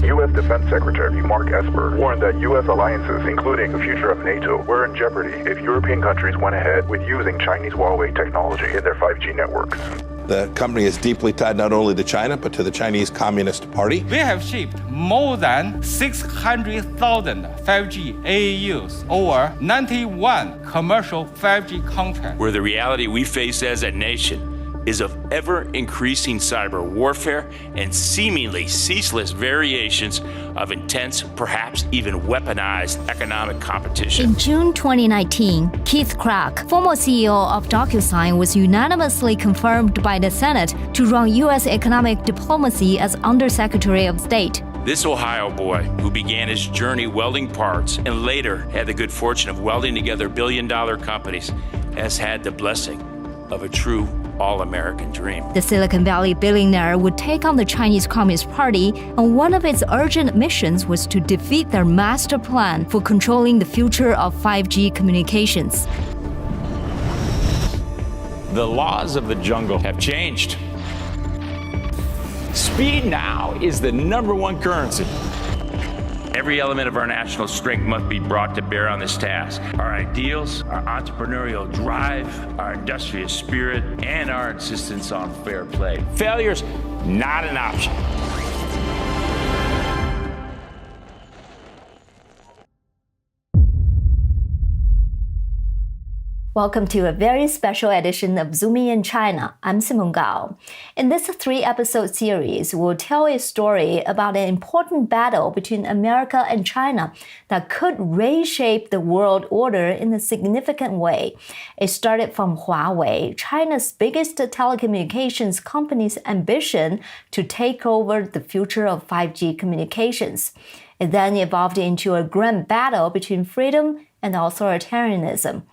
U.S. Defense Secretary Mark Esper warned that U.S. alliances, including the future of NATO, were in jeopardy if European countries went ahead with using Chinese Huawei technology in their 5G networks. The company is deeply tied not only to China, but to the Chinese Communist Party. We have shipped more than 600,000 5G AAUs over 91 commercial 5G contracts. Where the reality we face as a nation is of ever-increasing cyber warfare and seemingly ceaseless variations of intense, perhaps even weaponized economic competition. In June 2019, Keith Krach, former CEO of DocuSign, was unanimously confirmed by the Senate to run U.S. economic diplomacy as Undersecretary of State. This Ohio boy, who began his journey welding parts and later had the good fortune of welding together billion-dollar companies, has had the blessing of a true all-American dream. The Silicon Valley billionaire would take on the Chinese Communist Party, and one of its urgent missions was to defeat their master plan for controlling the future of 5G communications. The laws of the jungle have changed. Speed now is the #1 currency. Every element of our national strength must be brought to bear on this task. Our ideals, our entrepreneurial drive, our industrious spirit, and our insistence on fair play. Failure's not an option. Welcome to a very special edition of Zooming in China. I'm Simone Gao. In this 3-episode series, we'll tell a story about an important battle between America and China that could reshape the world order in a significant way. It started from Huawei, China's biggest telecommunications company's ambition to take over the future of 5G communications. It then evolved into a grand battle between freedom and authoritarianism.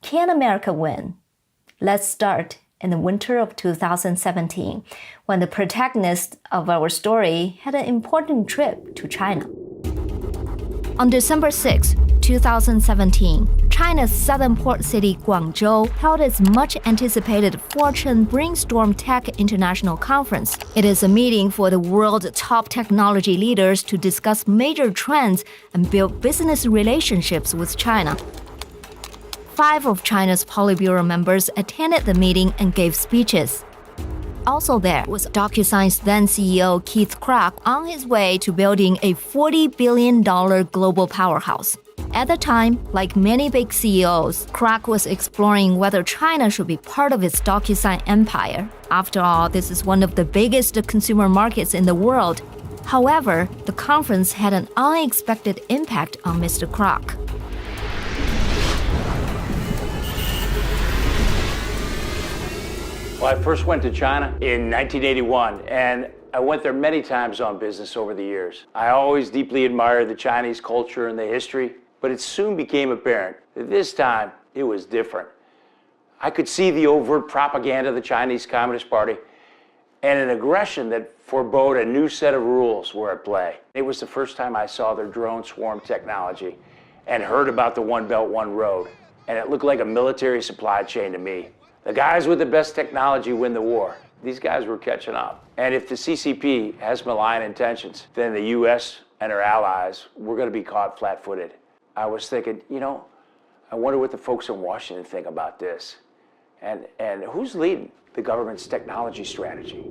Can America win? Let's start in the winter of 2017, when the protagonist of our story had an important trip to China. On December 6, 2017, China's southern port city Guangzhou held its much-anticipated Fortune Brainstorm Tech International Conference. It is a meeting for the world's top technology leaders to discuss major trends and build business relationships with China. 5 of China's Politburo members attended the meeting and gave speeches. Also there was DocuSign's then CEO Keith Krach on his way to building a $40 billion global powerhouse. At the time, like many big CEOs, Krach was exploring whether China should be part of its DocuSign empire. After all, this is one of the biggest consumer markets in the world. However, the conference had an unexpected impact on Mr. Krach. Well, I first went to China in 1981, and I went there many times on business over the years. I always deeply admired the Chinese culture and the history, but it soon became apparent that this time it was different. I could see the overt propaganda of the Chinese Communist Party and an aggression that forebode a new set of rules were at play. It was the first time I saw their drone swarm technology and heard about the One Belt, One Road, and it looked like a military supply chain to me. The guys with the best technology win the war. These guys were catching up. And if the CCP has malign intentions, then the US and our allies were going to be caught flat-footed. I was thinking, I wonder what the folks in Washington think about this. And who's leading the government's technology strategy?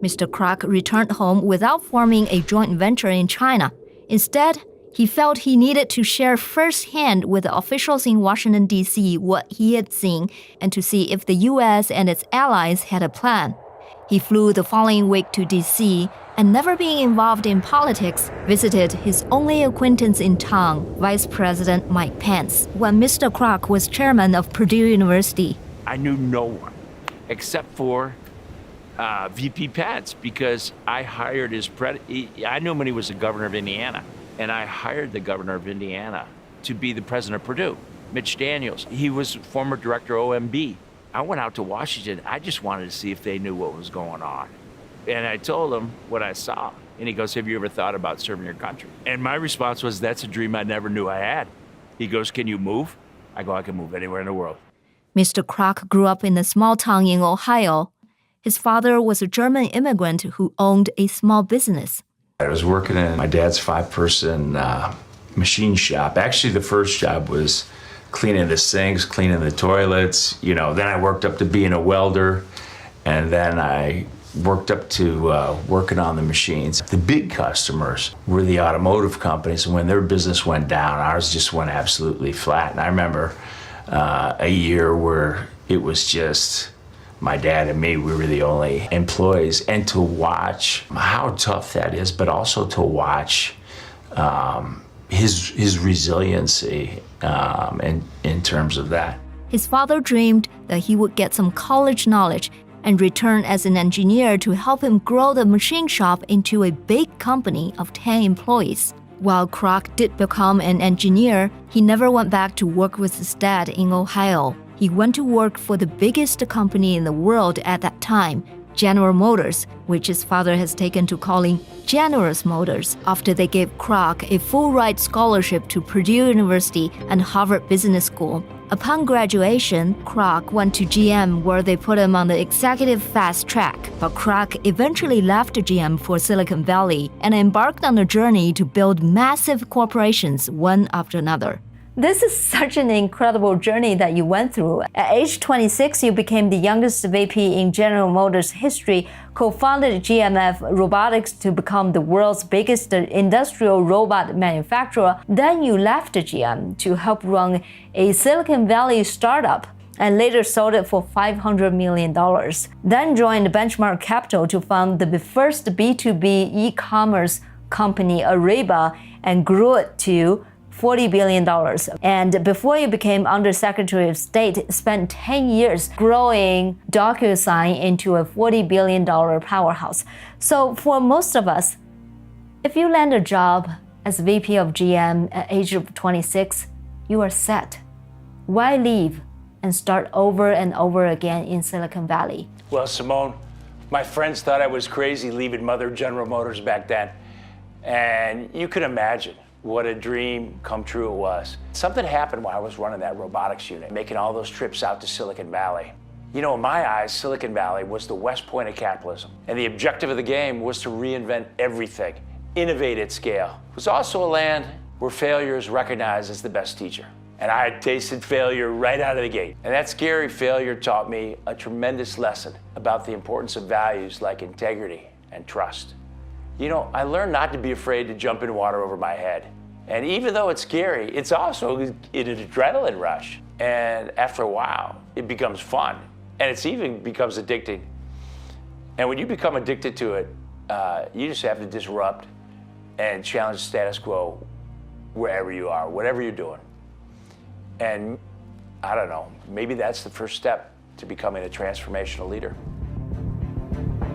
Mr. Krach returned home without forming a joint venture in China. Instead, he felt he needed to share firsthand with the officials in Washington, D.C. what he had seen and to see if the U.S. and its allies had a plan. He flew the following week to D.C. and, never being involved in politics, visited his only acquaintance in town, Vice President Mike Pence, when Mr. Krach was chairman of Purdue University. I knew no one except for VP Pence because I hired I knew him when he was the governor of Indiana. And I hired the governor of Indiana to be the president of Purdue, Mitch Daniels. He was former director of OMB. I went out to Washington. I just wanted to see if they knew what was going on. And I told him what I saw. And he goes, have you ever thought about serving your country? And my response was, that's a dream I never knew I had. He goes, can you move? I go, I can move anywhere in the world. Mr. Krach grew up in a small town in Ohio. His father was a German immigrant who owned a small business. I was working in my dad's 5-person machine shop. Actually, the first job was cleaning the sinks, cleaning the toilets. Then I worked up to being a welder, and then I worked up to working on the machines. The big customers were the automotive companies, and when their business went down, ours just went absolutely flat. And I remember a year where it was just my dad and me, we were the only employees. And to watch how tough that is, but also to watch his resiliency in terms of that. His father dreamed that he would get some college knowledge and return as an engineer to help him grow the machine shop into a big company of 10 employees. While Krach did become an engineer, he never went back to work with his dad in Ohio. He went to work for the biggest company in the world at that time, General Motors, which his father has taken to calling Generous Motors after they gave Krach a full-ride scholarship to Purdue University and Harvard Business School. Upon graduation, Krach went to GM where they put him on the executive fast track, but Krach eventually left GM for Silicon Valley and embarked on a journey to build massive corporations one after another. This is such an incredible journey that you went through. At age 26, you became the youngest VP in General Motors history, co-founded GMF Robotics to become the world's biggest industrial robot manufacturer. Then you left GM to help run a Silicon Valley startup and later sold it for $500 million. Then joined Benchmark Capital to found the first B2B e-commerce company, Ariba, and grew it to $40 billion. And before you became Undersecretary of State, spent 10 years growing DocuSign into a $40 billion powerhouse. So for most of us, if you land a job as VP of GM at age of 26, you are set. Why leave and start over and over again in Silicon Valley? Well, Simone, my friends thought I was crazy leaving Mother General Motors back then. And you can imagine what a dream come true it was. Something happened while I was running that robotics unit, making all those trips out to Silicon Valley. In my eyes, Silicon Valley was the West Point of capitalism. And the objective of the game was to reinvent everything, innovate at scale. It was also a land where failure is recognized as the best teacher. And I had tasted failure right out of the gate. And that scary failure taught me a tremendous lesson about the importance of values like integrity and trust. I learned not to be afraid to jump in water over my head. And even though it's scary, it's also an adrenaline rush. And after a while, it becomes fun. And it's even becomes addicting. And when you become addicted to it, you just have to disrupt and challenge the status quo wherever you are, whatever you're doing. And I don't know, maybe that's the first step to becoming a transformational leader.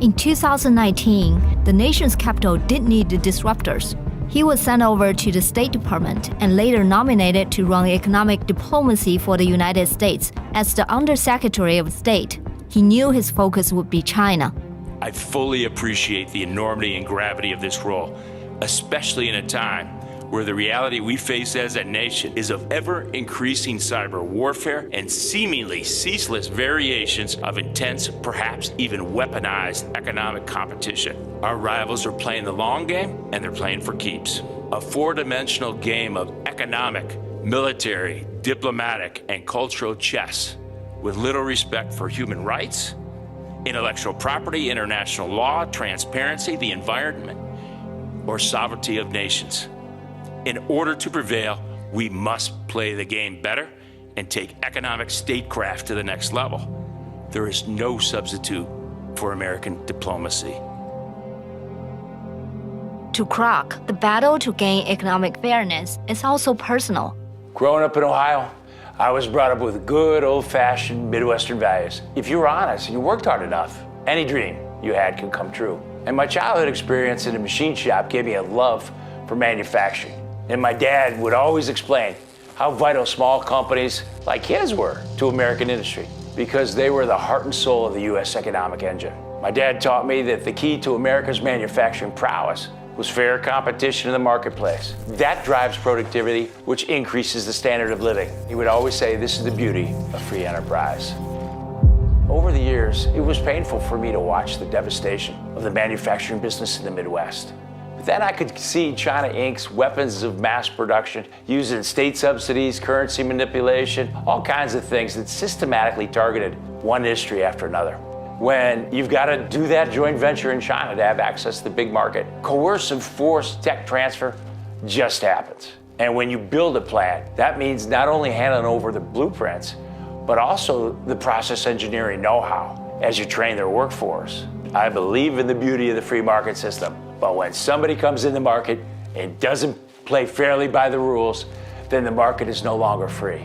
In 2019, the nation's capital did need the disruptors. He was sent over to the State Department and later nominated to run economic diplomacy for the United States as the Undersecretary of State. He knew his focus would be China. I fully appreciate the enormity and gravity of this role, especially in a time where the reality we face as a nation is of ever-increasing cyber warfare and seemingly ceaseless variations of intense, perhaps even weaponized economic competition. Our rivals are playing the long game, and they're playing for keeps. A four-dimensional game of economic, military, diplomatic, and cultural chess with little respect for human rights, intellectual property, international law, transparency, the environment, or sovereignty of nations. In order to prevail, we must play the game better and take economic statecraft to the next level. There is no substitute for American diplomacy. To Krach, the battle to gain economic fairness is also personal. Growing up in Ohio, I was brought up with good old-fashioned Midwestern values. If you were honest and you worked hard enough, any dream you had could come true. And my childhood experience in a machine shop gave me a love for manufacturing. And my dad would always explain how vital small companies like his were to American industry because they were the heart and soul of the U.S. economic engine. My dad taught me that the key to America's manufacturing prowess was fair competition in the marketplace. That drives productivity, which increases the standard of living. He would always say, this is the beauty of free enterprise. Over the years, it was painful for me to watch the devastation of the manufacturing business in the Midwest. Then I could see China Inc.'s weapons of mass production using state subsidies, currency manipulation, all kinds of things that systematically targeted one industry after another. When you've got to do that joint venture in China to have access to the big market, coercive forced tech transfer just happens. And when you build a plant, that means not only handing over the blueprints, but also the process engineering know-how as you train their workforce. I believe in the beauty of the free market system, but when somebody comes in the market and doesn't play fairly by the rules, then the market is no longer free.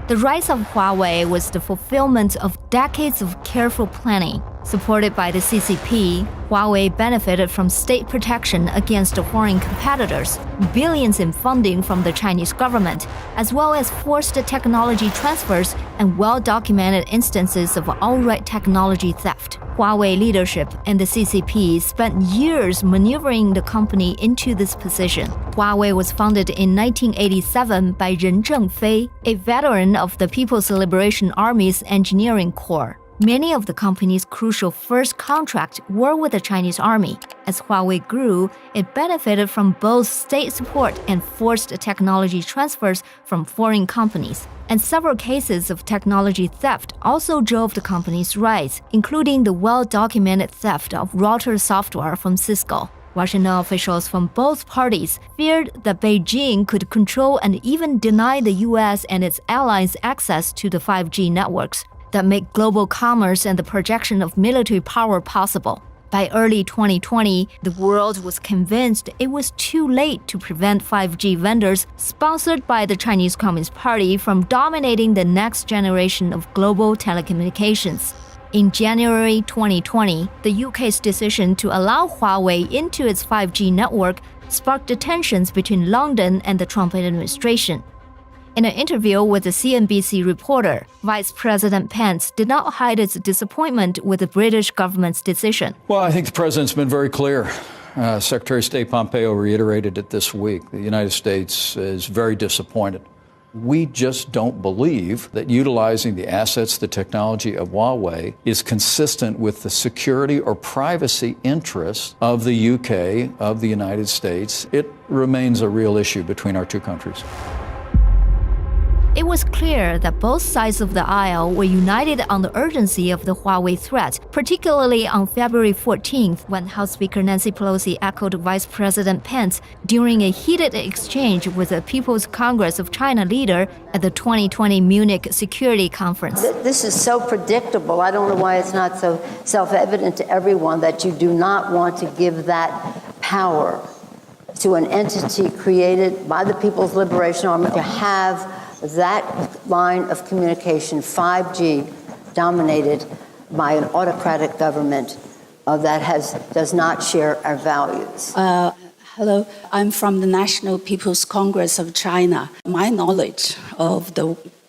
The rise of Huawei was the fulfillment of decades of careful planning. Supported by the CCP, Huawei benefited from state protection against foreign competitors, billions in funding from the Chinese government, as well as forced technology transfers and well-documented instances of outright technology theft. Huawei leadership and the CCP spent years maneuvering the company into this position. Huawei was founded in 1987 by Ren Zhengfei, a veteran of the People's Liberation Army's Engineering Corps. Many of the company's crucial first contracts were with the Chinese army. As Huawei grew, it benefited from both state support and forced technology transfers from foreign companies. And several cases of technology theft also drove the company's rise, including the well-documented theft of router software from Cisco. Washington officials from both parties feared that Beijing could control and even deny the US and its allies access to the 5G networks that make global commerce and the projection of military power possible. By early 2020, the world was convinced it was too late to prevent 5G vendors sponsored by the Chinese Communist Party from dominating the next generation of global telecommunications. In January 2020, the UK's decision to allow Huawei into its 5G network sparked tensions between London and the Trump administration. In an interview with a CNBC reporter, Vice President Pence did not hide its disappointment with the British government's decision. Well, I think the president's been very clear. Secretary of State Pompeo reiterated it this week. The United States is very disappointed. We just don't believe that utilizing the assets, the technology of Huawei is consistent with the security or privacy interests of the UK, of the United States. It remains a real issue between our two countries. It was clear that both sides of the aisle were united on the urgency of the Huawei threat, particularly on February 14th when House Speaker Nancy Pelosi echoed Vice President Pence during a heated exchange with the People's Congress of China leader at the 2020 Munich Security Conference. This is so predictable. I don't know why it's not so self-evident to everyone that you do not want to give that power to an entity created by the People's Liberation Army to have that line of communication, 5G, dominated by an autocratic government that does not share our values. Hello, I'm from the National People's Congress of China. My knowledge of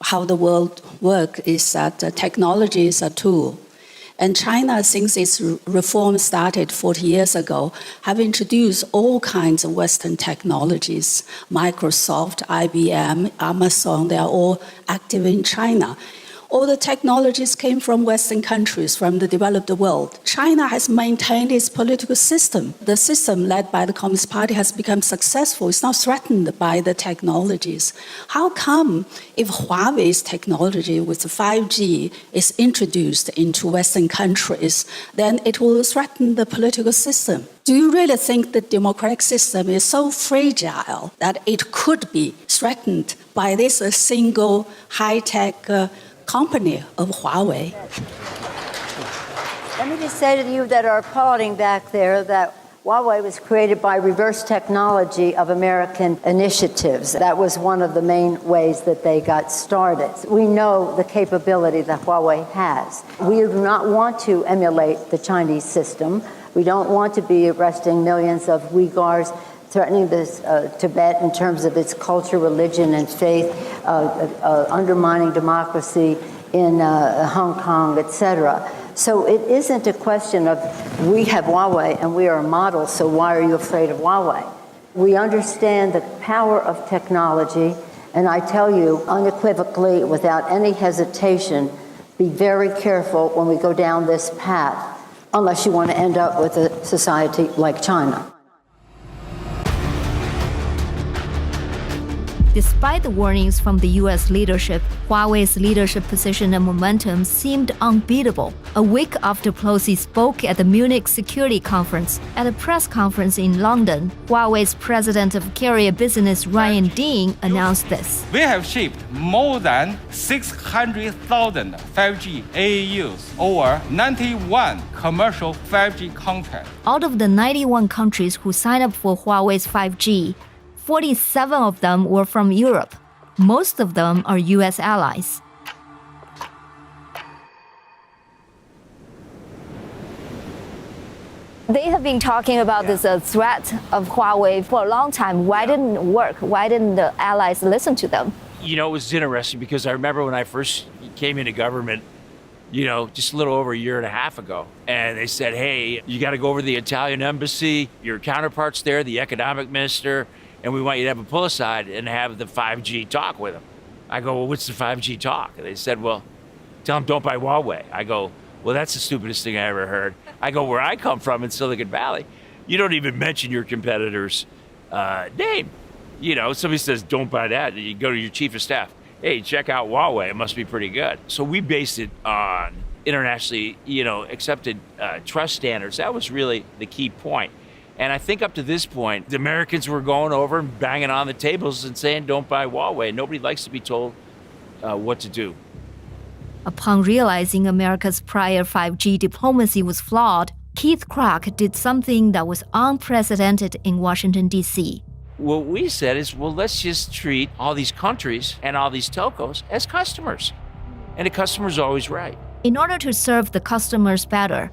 how the world works is that technology is a tool. And China, since its reform started 40 years ago, have introduced all kinds of Western technologies. Microsoft, IBM, Amazon, they are all active in China. All the technologies came from Western countries, from the developed world. China has maintained its political system. The system led by the Communist Party has become successful. It's not threatened by the technologies. How come if Huawei's technology with 5G is introduced into Western countries, then it will threaten the political system? Do you really think the democratic system is so fragile that it could be threatened by this single high-tech company of Huawei? Let me just say to you that are applauding back there that Huawei was created by reverse technology of American initiatives. That was one of the main ways that they got started. We know the capability that Huawei has. We do not want to emulate the Chinese system. We don't want to be arresting millions of Uyghurs, threatening this Tibet in terms of its culture, religion, and faith, undermining democracy in Hong Kong, etc. So it isn't a question of we have Huawei and we are a model, so why are you afraid of Huawei? We understand the power of technology, and I tell you unequivocally, without any hesitation, be very careful when we go down this path. unless you want to end up with a society like China. Despite the warnings from the U.S. leadership, Huawei's leadership position and momentum seemed unbeatable. A week after Pelosi spoke at the Munich Security Conference, at a press conference in London, Huawei's president of carrier business Ryan Dean announced this. We have shipped more than 600,000 5G AAUs over 91 commercial 5G contracts. Out of the 91 countries who signed up for Huawei's 5G, 47 of them were from Europe. Most of them are U.S. allies. They have been talking about this threat of Huawei for a long time. Why didn't it work? Why didn't the allies listen to them? You know, it was interesting because I remember when I first came into government, you know, just a little over a year and a half ago. And they said, hey, you got to go over to the Italian embassy, your counterparts there, the economic minister, and we want you to have a pull aside and have the 5G talk with them. I go, well, what's the 5G talk? And they said, well, tell them don't buy Huawei. I go, well, that's the stupidest thing I ever heard. I go, where I come from in Silicon Valley, you don't even mention your competitor's name. You know, somebody says, don't buy that. You go to your chief of staff. Hey, check out Huawei. It must be pretty good. So we based it on internationally, you know, accepted trust standards. That was really the key point. And I think up to this point, the Americans were going over and banging on the tables and saying, don't buy Huawei. Nobody likes to be told what to do. Upon realizing America's prior 5G diplomacy was flawed, Keith Krach did something that was unprecedented in Washington, D.C. What we said is, well, let's just treat all these countries and all these telcos as customers. And the customer's always right. In order to serve the customers better,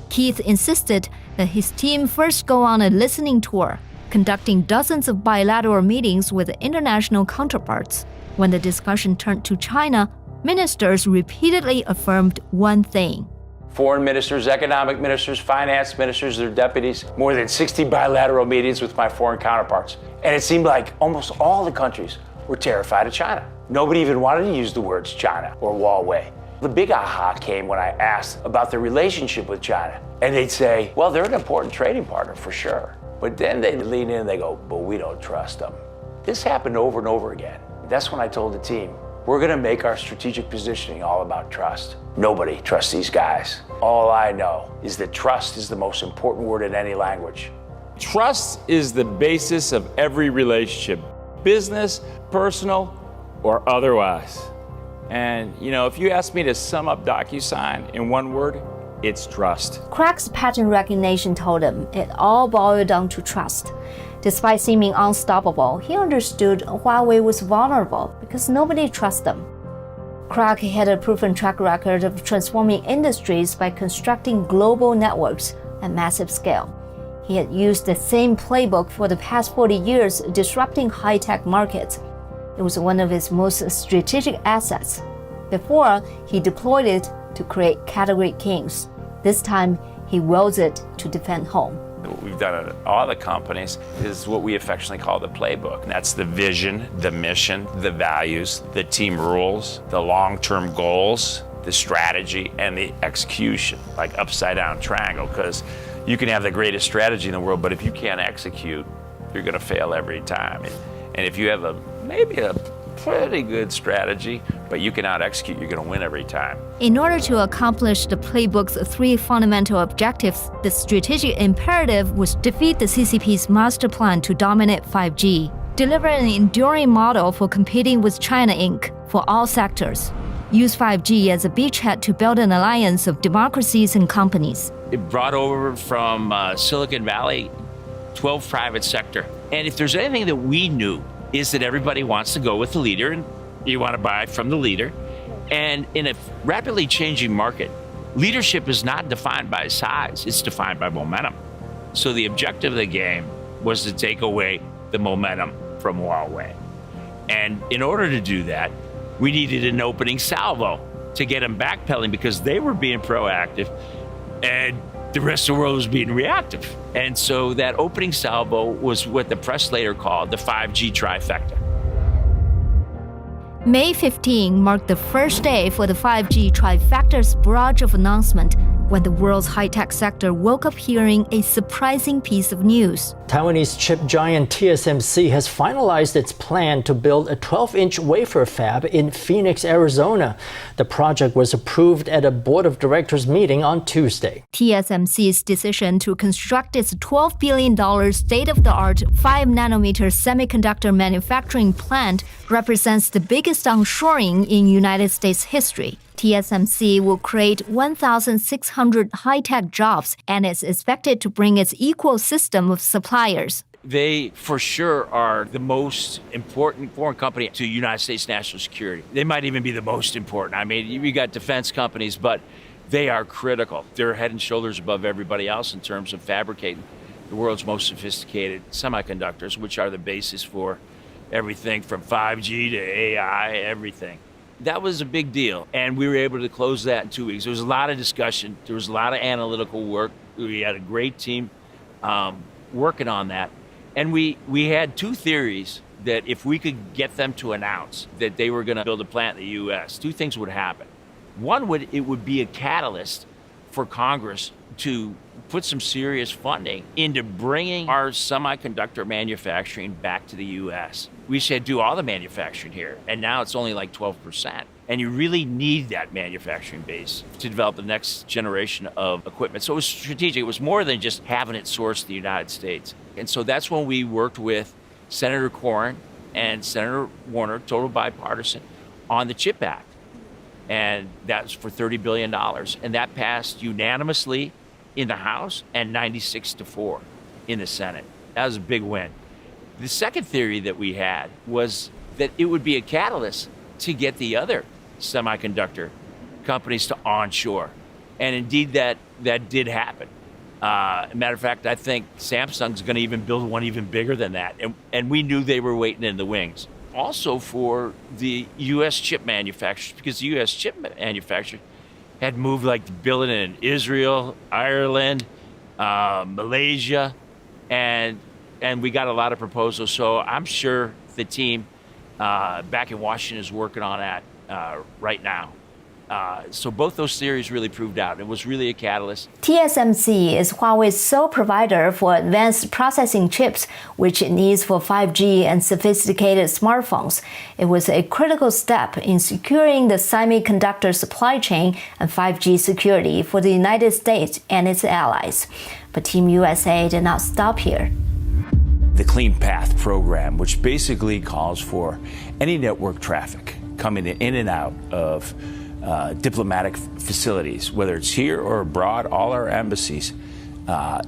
Keith insisted that his team first go on a listening tour, conducting dozens of bilateral meetings with international counterparts. When the discussion turned to China, ministers repeatedly affirmed one thing. Foreign ministers, economic ministers, finance ministers, their deputies, more than 60 bilateral meetings with my foreign counterparts. And it seemed like almost all the countries were terrified of China. Nobody even wanted to use the words China or Huawei. The big aha came when I asked about their relationship with China. And they'd say, well, they're an important trading partner for sure. But then they'd lean in and they go, but we don't trust them. This happened over and over again. That's when I told the team, we're gonna make our strategic positioning all about trust. Nobody trusts these guys. All I know is that trust is the most important word in any language. Trust is the basis of every relationship, business, personal, or otherwise. And, you know, if you ask me to sum up DocuSign in one word, it's trust. Krach's pattern recognition told him it all boiled down to trust. Despite seeming unstoppable, he understood Huawei was vulnerable because nobody trusts them. Krach had a proven track record of transforming industries by constructing global networks at massive scale. He had used the same playbook for the past 40 years, disrupting high-tech markets. It was one of his most strategic assets. Before, he deployed it to create category kings. This time, he wields it to defend home. What we've done at all the companies is what we affectionately call the playbook. And that's the vision, the mission, the values, the team rules, the long-term goals, the strategy, and the execution, like upside-down triangle, because you can have the greatest strategy in the world, but if you can't execute, you're going to fail every time. And if you have maybe a pretty good strategy, but you cannot execute, you're going to win every time. In order to accomplish the playbook's three fundamental objectives, the strategic imperative was defeat the CCP's master plan to dominate 5G, deliver an enduring model for competing with China Inc. for all sectors, use 5G as a beachhead to build an alliance of democracies and companies. It brought over from Silicon Valley 12 private sector. And if there's anything that we knew, is that everybody wants to go with the leader and you want to buy from the leader. And in a rapidly changing market, leadership is not defined by size, it's defined by momentum. So the objective of the game was to take away the momentum from Huawei. And in order to do that, we needed an opening salvo to get them backpedaling because they were being proactive and the rest of the world was being reactive. And so that opening salvo was what the press later called the 5G trifecta. May 15 marked the first day for the 5G trifecta's barrage of announcement, when the world's high-tech sector woke up hearing a surprising piece of news. Taiwanese chip giant TSMC has finalized its plan to build a 12-inch wafer fab in Phoenix, Arizona. The project was approved at a board of directors meeting on Tuesday. TSMC's decision to construct its $12 billion state-of-the-art 5-nanometer semiconductor manufacturing plant represents the biggest onshoring in United States history. TSMC will create 1,600 high-tech jobs and is expected to bring its ecosystem of suppliers. They, for sure, are the most important foreign company to United States national security. They might even be the most important. I mean, you got defense companies, but they are critical. They're head and shoulders above everybody else in terms of fabricating the world's most sophisticated semiconductors, which are the basis for everything from 5G to AI, everything. That was a big deal, and we were able to close that in 2 weeks. There was a lot of discussion. There was a lot of analytical work. We had a great team working on that. And we had two theories that if we could get them to announce that they were going to build a plant in the U.S., two things would happen. One, it would be a catalyst for Congress to put some serious funding into bringing our semiconductor manufacturing back to the U.S. We said do all the manufacturing here, and now it's only like 12%. And you really need that manufacturing base to develop the next generation of equipment. So it was strategic. It was more than just having it sourced in the United States. And so that's when we worked with Senator Corrin and Senator Warner, total bipartisan, on the CHIP Act. And that was for $30 billion. And that passed unanimously in the House and 96-4 in the Senate. That was a big win. The second theory that we had was that it would be a catalyst to get the other semiconductor companies to onshore. And indeed, that did happen. Matter of fact, I think Samsung's going to even build one even bigger than that. And we knew they were waiting in the wings. Also for the U.S. chip manufacturers, because the U.S. chip manufacturers had moved like to build it in Israel, Ireland, Malaysia, and we got a lot of proposals. So I'm sure the team back in Washington is working on that right now. So both those theories really proved out. It was really a catalyst. TSMC is Huawei's sole provider for advanced processing chips, which it needs for 5G and sophisticated smartphones. It was a critical step in securing the semiconductor supply chain and 5G security for the United States and its allies. But Team USA did not stop here. The Clean Path program, which basically calls for any network traffic coming in and out of diplomatic facilities, whether it's here or abroad, all our embassies,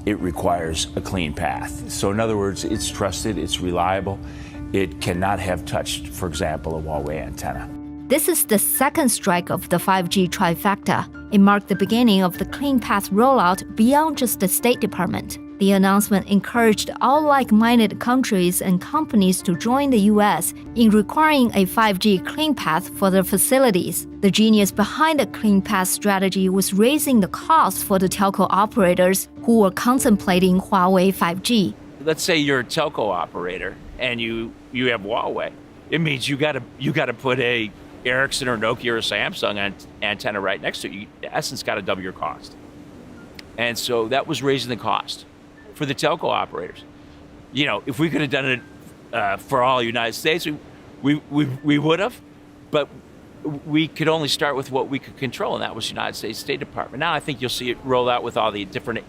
it requires a clean path. So in other words, it's trusted, it's reliable, it cannot have touched, for example, a Huawei antenna. This is the second strike of the 5G trifecta. It marked the beginning of the Clean Path rollout beyond just the State Department. The announcement encouraged all like-minded countries and companies to join the U.S. in requiring a 5G clean path for their facilities. The genius behind the clean path strategy was raising the cost for the telco operators who were contemplating Huawei 5G. Let's say you're a telco operator and you have Huawei. It means you got to put a Ericsson or Nokia or Samsung antenna right next to it. You, in essence, got to double your cost. And so that was raising the cost for the telco operators. You know, if we could have done it for all United States, we would have, but we could only start with what we could control, and that was United States State Department. Now I think you'll see it roll out with all the different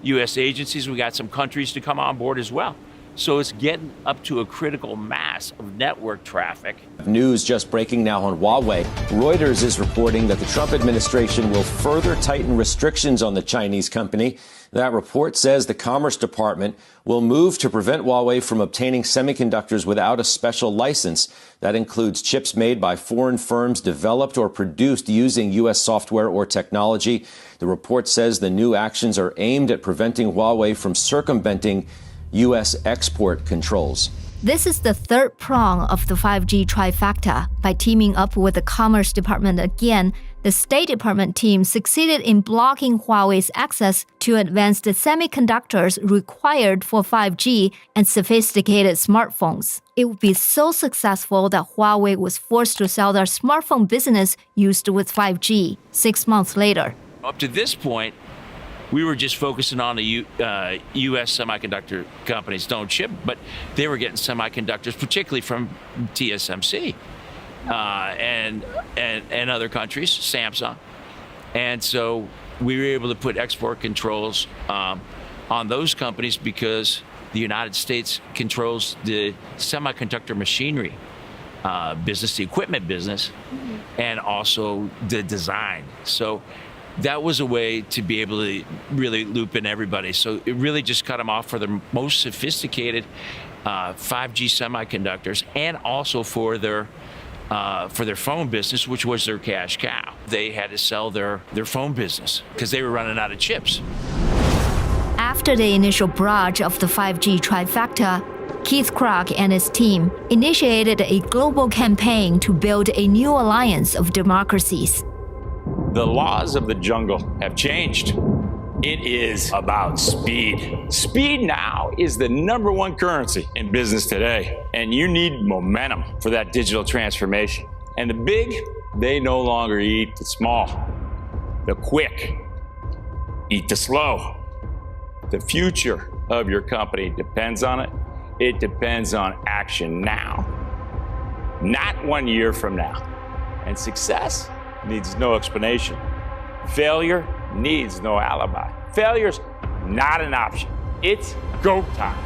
U.S. agencies. We got some countries to come on board as well. So it's getting up to a critical mass of network traffic. News just breaking now on Huawei. Reuters is reporting that the Trump administration will further tighten restrictions on the Chinese company. That report says the Commerce Department will move to prevent Huawei from obtaining semiconductors without a special license. That includes chips made by foreign firms developed or produced using U.S. software or technology. The report says the new actions are aimed at preventing Huawei from circumventing U.S. export controls. This is the third prong of the 5G trifecta. By teaming up with the Commerce Department again, the State Department team succeeded in blocking Huawei's access to advanced semiconductors required for 5G and sophisticated smartphones. It would be so successful that Huawei was forced to sell their smartphone business used with 5G 6 months later. Up to this point, we were just focusing on the U.S. semiconductor companies don't ship, but they were getting semiconductors, particularly from TSMC and other countries, Samsung. And so we were able to put export controls on those companies because the United States controls the semiconductor machinery business, the equipment business, and also the design. So that was a way to be able to really loop in everybody. So it really just cut them off for the most sophisticated 5G semiconductors, and also for their phone business, which was their cash cow. They had to sell their phone business because they were running out of chips. After the initial barrage of the 5G trifecta, Keith Krach and his team initiated a global campaign to build a new alliance of democracies. The laws of the jungle have changed. It is about speed. Speed now is the #1 currency in business today, and you need momentum for that digital transformation. And the big, they no longer eat the small. The quick eat the slow. The future of your company depends on it. It depends on action now, not 1 year from now. And success needs no explanation. Failure needs no alibi. Failure's not an option. It's go time.